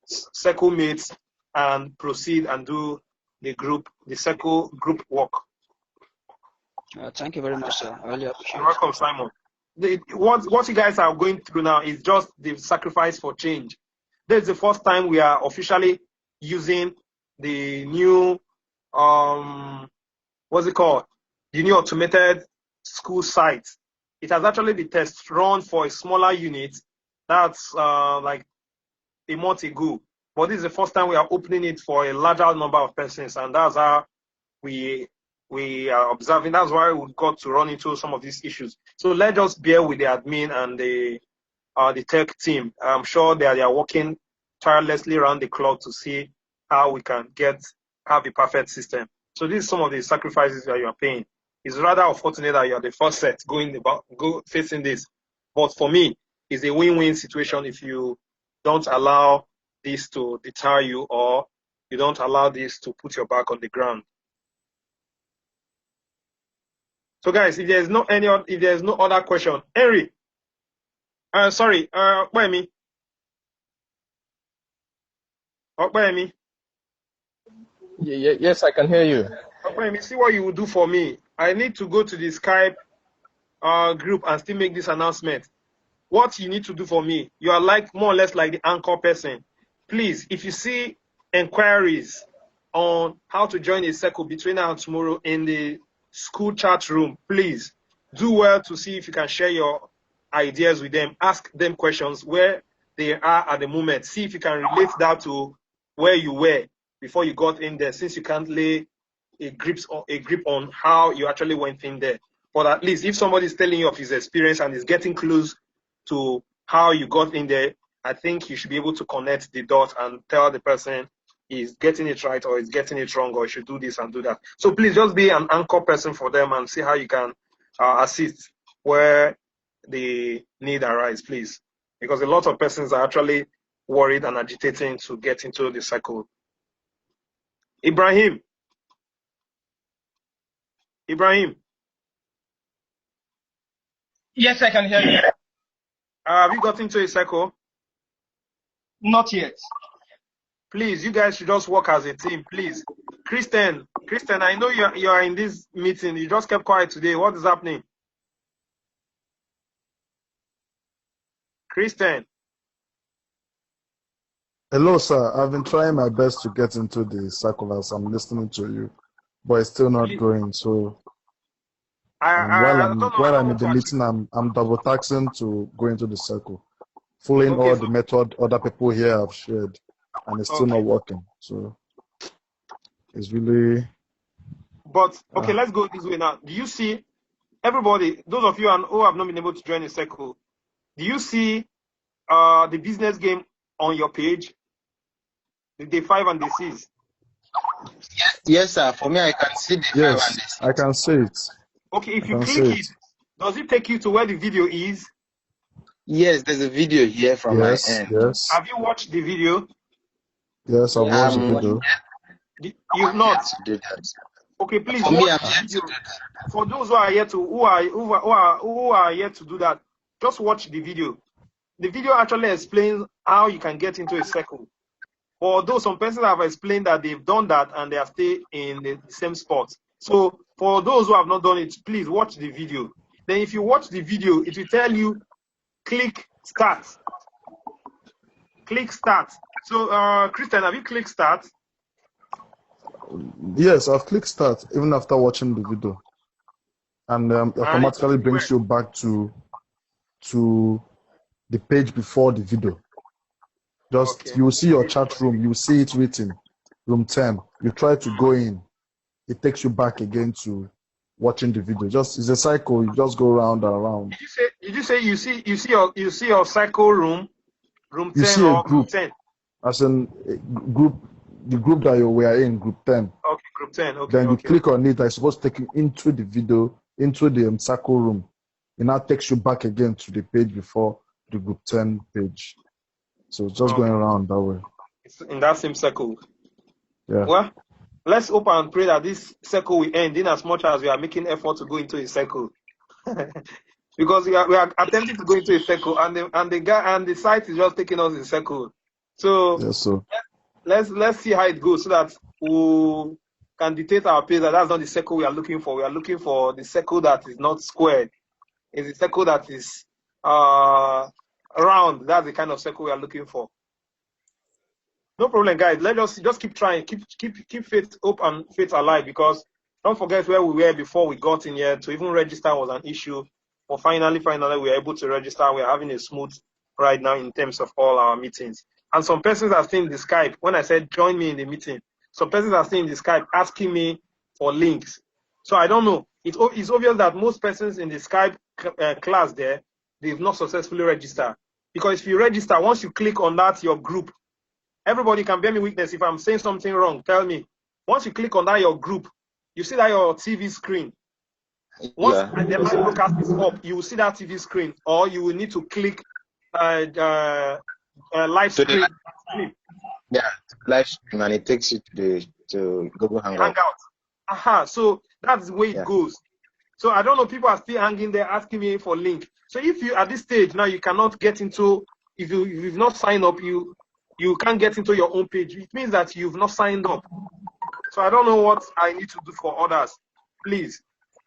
circle mates and proceed and do the circle group work. Thank you very much, sir. I really appreciate it. You're welcome, Simon. What you guys are going through now is just the sacrifice for change. This is the first time we are officially using the new, what's it called? The new automated school site. It has actually been test run for a smaller unit. That's like a month ago. But this is the first time we are opening it for a larger number of persons, and that's how we are observing. That's why we got to run into some of these issues. So let's just bear with the admin and the tech team. I'm sure they are working tirelessly around the clock to see how we can have a perfect system. So this is some of the sacrifices that you are paying. It's rather unfortunate that you are the first set facing this. But for me, it's a win-win situation if you don't allow this to deter you or you don't allow this to put your back on the ground. So guys, if there's no other question, Henry, Okpayemi. Yes, I can hear you. Okpayemi, see what you will do for me. I need to go to the Skype group and still make this announcement. What you need to do for me, you are like more or less like the anchor person. Please, if you see inquiries on how to join a circle between now and tomorrow in the school chat room, please do well to see if you can share your ideas with them. Ask them questions where they are at the moment. See if you can relate that to where you were before you got in there, since you can't lay a grip on how you actually went in there. But at least if somebody is telling you of his experience and is getting close to how you got in there, I think you should be able to connect the dots and tell the person is getting it right or is getting it wrong or you should do this and do that. So please just be an anchor person for them and see how you can assist where the need arises, please. Because a lot of persons are actually worried and agitating to get into the cycle. Ibrahim. Yes, I can hear you. Have you got into a cycle? Not yet. Please, you guys should just work as a team, please. Kristen, I know you are in this meeting. You just kept quiet today. What is happening? Kristen. Hello, sir. I've been trying my best to get into the circle as I'm listening to you, but it's still not going. So while I'm in the meeting, I'm double taxing to go into the circle, following all the method other people here have shared, and it's still not working. So it's really. But okay, let's go this way now. Do you see everybody? Those of you who have not been able to join the circle, do you see the business game on your page? The day 5 and the 6. Yes, sir. For me, I can see the 5 and the 6. I can see it. Okay, if you click it, does it take you to where the video is? Yes, there's a video here from my end. Yes. Have you watched the video? Yes, I've watched the video. You've not. Do that. Okay, please For me, watch the video. For those who are yet to who are yet to do that, just watch the video. The video actually explains how you can get into a circle. Although some persons have explained that they've done that and they are still in the same spot. So for those who have not done it, please watch the video. Then if you watch the video, it will tell you click start. Click start. So Christian, have you clicked start? Yes, I've clicked start even after watching the video, and automatically brings you back to the page before the video. Just Okay. you will see your chat room, you see it written, room 10. You try to go in, it takes you back again to watching the video. Just it's a cycle. You just go round and around. Did you say you see your cycle room 10 You see a or group, 10? as in the group that you were in, group 10. Okay, group 10. Okay. Then you click on it. I suppose take you into the video, into the cycle room. It now takes you back again to the page before the group 10 page. So it's just going around that way. It's in that same circle. Yeah. Well, let's hope and pray that this circle will end in as much as we are making effort to go into a circle. Because we are attempting to go into a circle, and the site is just taking us in circle. So Yes, sir. let's see how it goes, so that we can dictate our pace. That's not the circle we are looking for. We are looking for the circle that is not squared. It's a circle that is round. That's the kind of circle we are looking for. No problem, guys. Let us just keep trying. Keep faith, hope, and faith alive, because don't forget where we were before we got in here. To even register was an issue. But finally, we are able to register. We are having a smooth ride now in terms of all our meetings. And some persons are seeing the Skype. When I said join me in the meeting, some persons are seeing the Skype asking me for links. So I don't know. It's obvious that most persons in the Skype class there, they've not successfully registered. Because if you register, once you click on that, your group, everybody can bear me witness. If I'm saying something wrong, tell me. Once you click on that, your group, you see that your TV screen. Once the live broadcast is up, you will see that TV screen, or you will need to click live stream. Yeah, live stream, and it takes you to Google Hangout. Aha, so that's the way it goes. So I don't know, people are still hanging there asking me for link. So if you at this stage now you cannot get into, if you've not signed up, you can't get into your own page. It means that you've not signed up. So I don't know what I need to do for others. Please.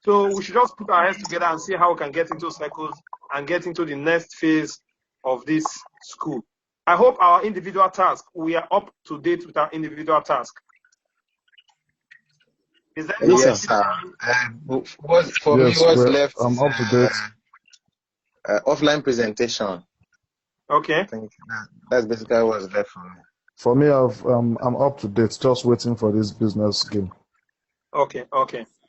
So we should just put our heads together and see how we can get into cycles and get into the next phase of this school. I hope our individual task, we are up to date with our individual task. Is that yes, sir. For me, what's left? I'm up to date. Offline presentation. Okay. I think that's basically what's left for me. For me, I'm up to date. Just waiting for this business game. Okay.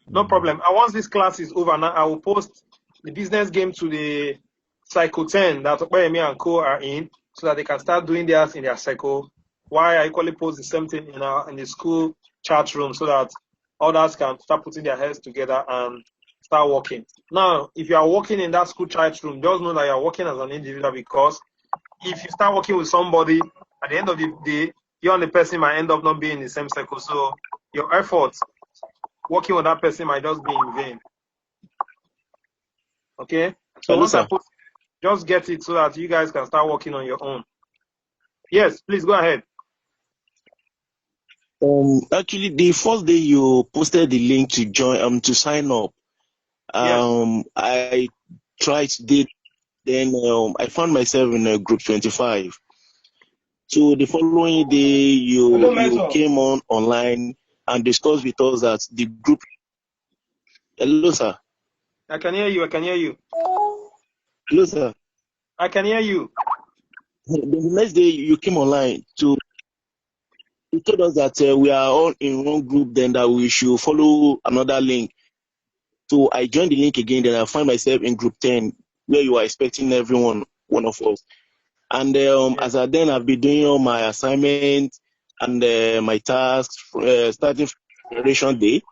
No problem. And once this class is over, now I will post the business game to the Cycle 10 that Okoyemi and Co are in, so that they can start doing theirs in their cycle. Why I equally post the same thing in the school chat room, so that others can start putting their heads together and start working. Now, if you are working in that school chat room, just know that you are working as an individual, because if you start working with somebody, at the end of the day, you and the person might end up not being in the same cycle. So your efforts working with that person might just be in vain. Okay? So once I post, just get it so that you guys can start working on your own. Yes, please go ahead. Actually, the first day you posted the link to join, to sign up, I tried it. Then I found myself in group 25. So the following day, you came online and discussed with us that the group. Hello, sir. I can hear you. Hello, sir. I can hear you. The next day you came online you told us that we are all in one group, then that we should follow another link. So I joined the link again, then I find myself in group 10, where you are expecting one of us. And as I've been doing all my assignments and my tasks, starting from preparation day.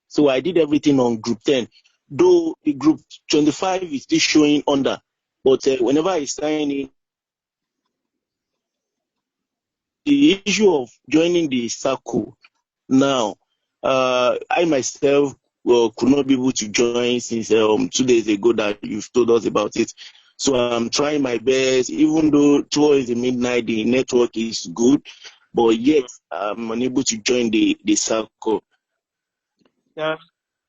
So I did everything on group 10. Though the group 25 is still showing under. But whenever I sign in, the issue of joining the circle now, I myself could not be able to join since 2 days ago that you've told us about it. So I'm trying my best, even though towards the midnight the network is good, but yet I'm unable to join the circle. Yeah.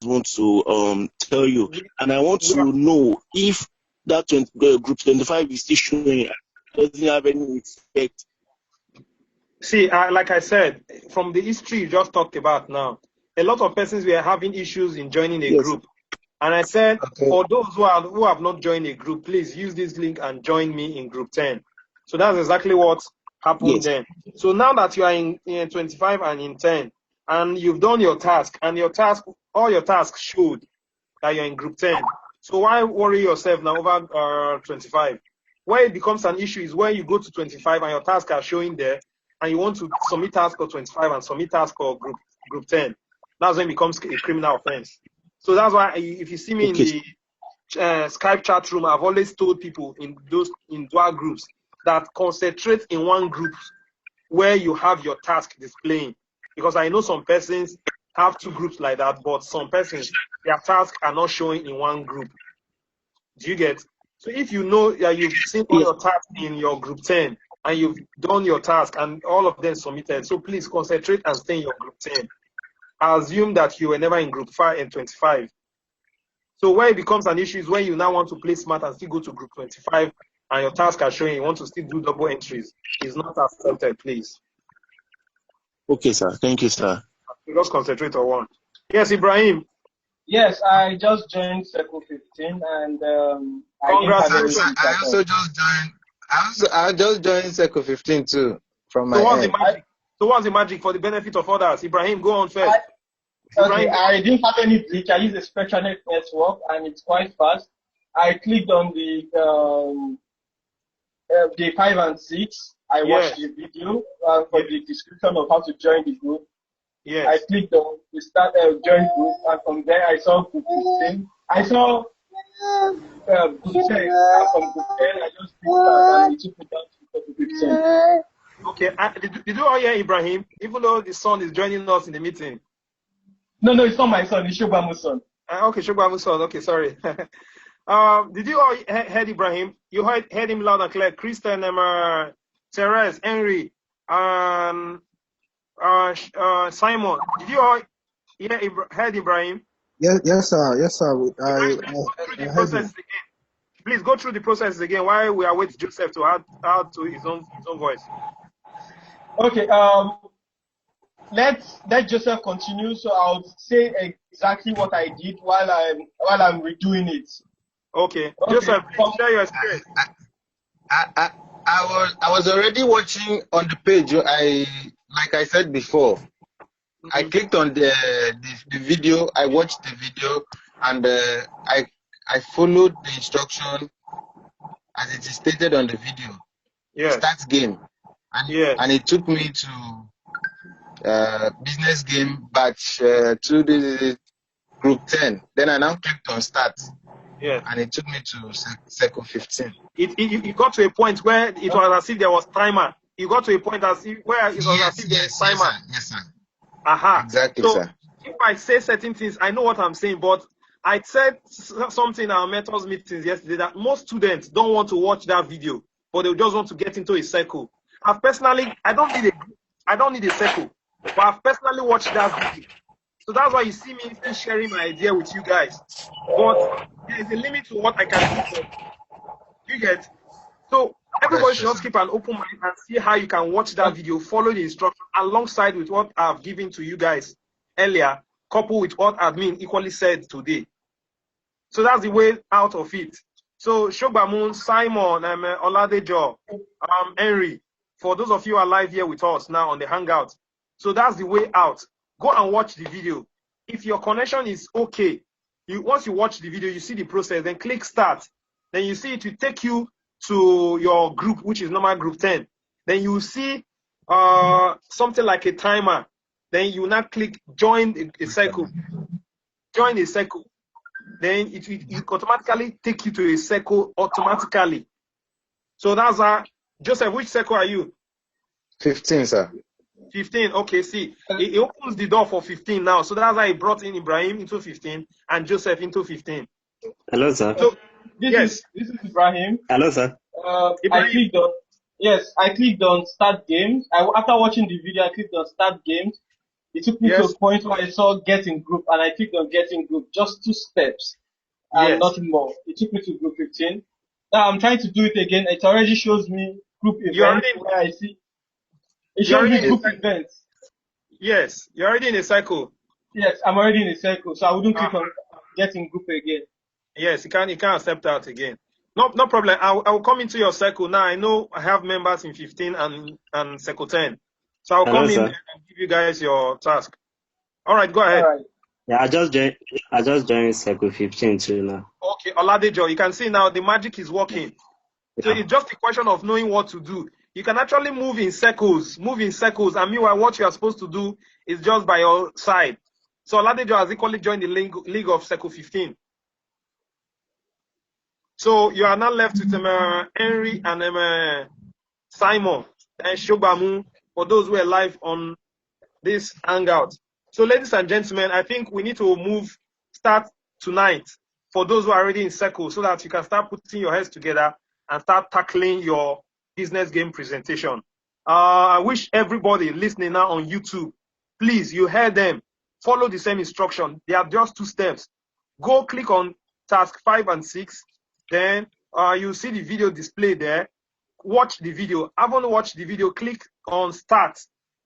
I want to tell you, and I want to know if that group 25 is still showing, doesn't have any effect. See, like I said, from the history you just talked about now, a lot of persons were having issues in joining a Yes. group. And I said, Okay. for those who have not joined a group, please use this link and join me in group 10. So that's exactly what happened Yes. then. So now that you are in 25 and in 10, and you've done your task, and all your tasks showed that you're in group 10. So why worry yourself now over 25? Where it becomes an issue is when you go to 25 and your tasks are showing there, and you want to submit task for 25 and submit task for group 10. That's when it becomes a criminal offense. So that's why if you see me in Okay. the Skype chat room, I've always told people in dual groups that concentrate in one group where you have your task displaying. Because I know some persons have two groups like that, but some persons, their tasks are not showing in one group. Do you get? So if you know that you've seen all your tasks in your group 10 and you've done your task and all of them submitted, so please concentrate and stay in your group 10. I assume that you were never in group 5 and 25. So where it becomes an issue is when you now want to play smart and still go to group 25 and your tasks are showing you want to still do double entries. It's not accepted, please. Okay, sir. Thank you, sir. Just concentrate on one. Yes, Ibrahim. Yes, I just joined Circle 15 and I didn't have any Congratulations. issues I at all. also just joined. I just joined Circle 15 too from my So what's the end. magic? So what's the magic for the benefit of others? Ibrahim, go on first. Okay, Ibrahim, I didn't have any glitch. I use a special network and it's quite fast. I clicked on the 5 and 6. I watched the video for the description of how to join the group. I yes. clicked on the start join group, and from there I saw group 15. I saw group 10. From group 10, I just clicked that and it took me down to group 15. Okay. Did you all hear Ibrahim? Even though the son is joining us in the meeting. No, it's not my son. It's Shobamu's son. Okay, Shogbamu's son. Okay, sorry. Did you all heard Ibrahim? You heard him loud and clear. Kristen, Therese, Henry, Simon. Did you all heard Ibrahim? Yes, sir. Yes, sir. Ibrahim, please go through the I heard process him. again. Please go through the process again while we are waiting Joseph to add to his own voice. Okay. Let Joseph continue. So I'll say exactly what I did while I'm redoing it. Okay. Joseph, please share your experience. I was already watching on the page. Like I said before, I clicked on the video. I watched the video, and I followed the instruction as it is stated on the video. Yes. Start game, and it took me to business game batch to the group 10. Then I now clicked on start. Yes. And it took me to Circle 15. It got to a point where it was as if there was timer. You got to a point where it was as if there was timer. Yes, sir. Aha. Exactly, so sir. If I say certain things, I know what I'm saying, but I said something in our mentors meetings yesterday that most students don't want to watch that video, but they just want to get into a circle. I don't need a circle, but I've personally watched that video. So that's why you see me still sharing my idea with you guys. But there is a limit to what I can do. You get? So everybody should just keep an open mind and see how you can watch that video, follow the instruction alongside with what I've given to you guys earlier, coupled with what admin equally said today. So that's the way out of it. So Shogbamun, Simon, Oladejo, Henry, for those of you who are live here with us now on the Hangout. So that's the way out. Go and watch the video. If your connection is okay, once you watch the video, you see the process, then click start. Then you see it will take you to your group, which is normal group 10. Then you see something like a timer. Then you now click join a circle. Join a circle. Then it will automatically take you to a circle automatically. So that's Joseph, which circle are you? 15, sir. 15, okay, see. It opens the door for 15 now. So that's why he brought in Ibrahim into 15 and Joseph into 15. Hello, sir. So, This is Ibrahim. Hello, sir. Ibrahim. I clicked on start games. After watching the video, I clicked on start games. It took me to a point where I saw get in group, and I clicked on get in group, just 2 steps and nothing more. It took me to group 15. Now I'm trying to do it again. It already shows me group events where I see. It shows me group events. Yes, you're already in a cycle. Yes, I'm already in a circle, so I wouldn't click on get in group again. Yes, you can't accept that again. No problem. I will come into your circle now. I know I have members in 15 and circle 10. So I'll come in and give you guys your task. All right, go ahead. All right. Yeah, I just joined circle 15 too now. Okay, Oladejo, you can see now the magic is working. So it's just a question of knowing what to do. You can actually move in circles, and meanwhile, what you are supposed to do is just by your side. So Oladejo has equally joined the league of circle 15. So you are now left with Henry and Simon and Shobamu for those who are live on this hangout. So ladies and gentlemen, I think we need to start tonight for those who are already in circle so that you can start putting your heads together and start tackling your business game presentation. I wish everybody listening now on YouTube, please, you heard them, follow the same instruction. They are just 2 steps. Go click on task 5 and 6. Then you see the video displayed there. Watch the video. Haven't watched the video, click on start.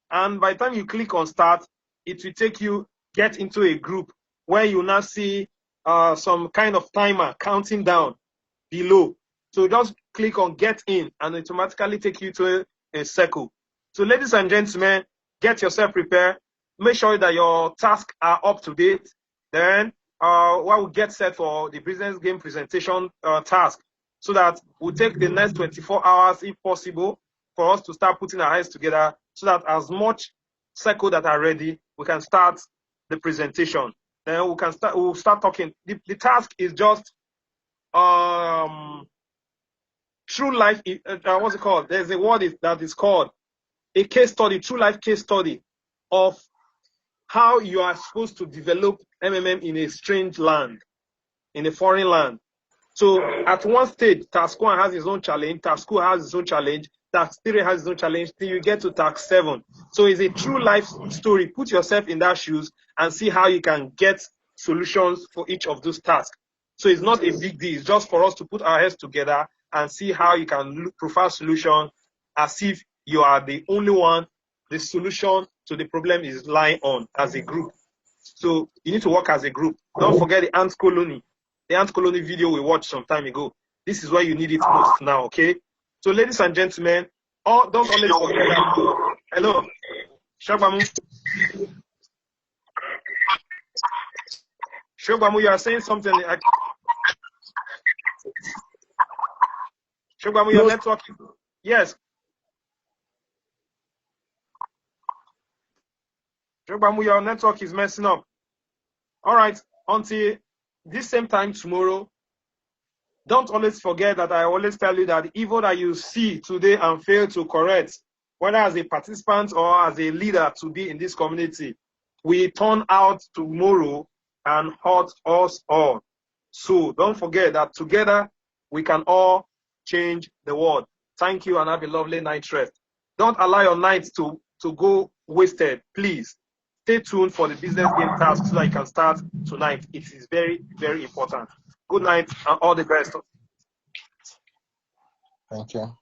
And by the time you click on start, it will take you, get into a group where you now see some kind of timer counting down below. So just click on get in and it automatically take you to a circle. So ladies and gentlemen, get yourself prepared. Make sure that your tasks are up to date. Then while we get set for the business game presentation task, so that we'll take the next 24 hours, if possible, for us to start putting our heads together so that as much circle that are ready, we can start the presentation. Then we'll start talking. The task is just true life, what's it called? There's a word that is called a case study, true life case study of how you are supposed to develop MMM in a strange land, in a foreign land. So at one stage, task 1 has its own challenge, task 2 has its own challenge, task 3 has its own challenge, till you get to task 7. So it's a true life story. Put yourself in that shoes and see how you can get solutions for each of those tasks. So it's not a big deal. It's just for us to put our heads together and see how you can provide solutions as if you are the only one the solution to the problem is lying on as a group. So you need to work as a group. Don't forget the ant colony. The ant colony video we watched some time ago. This is where you need it most now, okay? So ladies and gentlemen, don't always forget that. Hello. Shogbamu. Shogbamu, you are saying something. Shogbamu, your network. Yes. Shogbamu, your network is messing up. All right. Until this same time tomorrow, don't always forget that I always tell you that the evil that you see today and fail to correct, whether as a participant or as a leader to be in this community, will turn out tomorrow and hurt us all. So don't forget that together we can all change the world. Thank you and have a lovely night rest. Don't allow your nights to go wasted, please. Stay tuned for the business game task so that you can start tonight. It is very, very important. Good night and all the best. Thank you.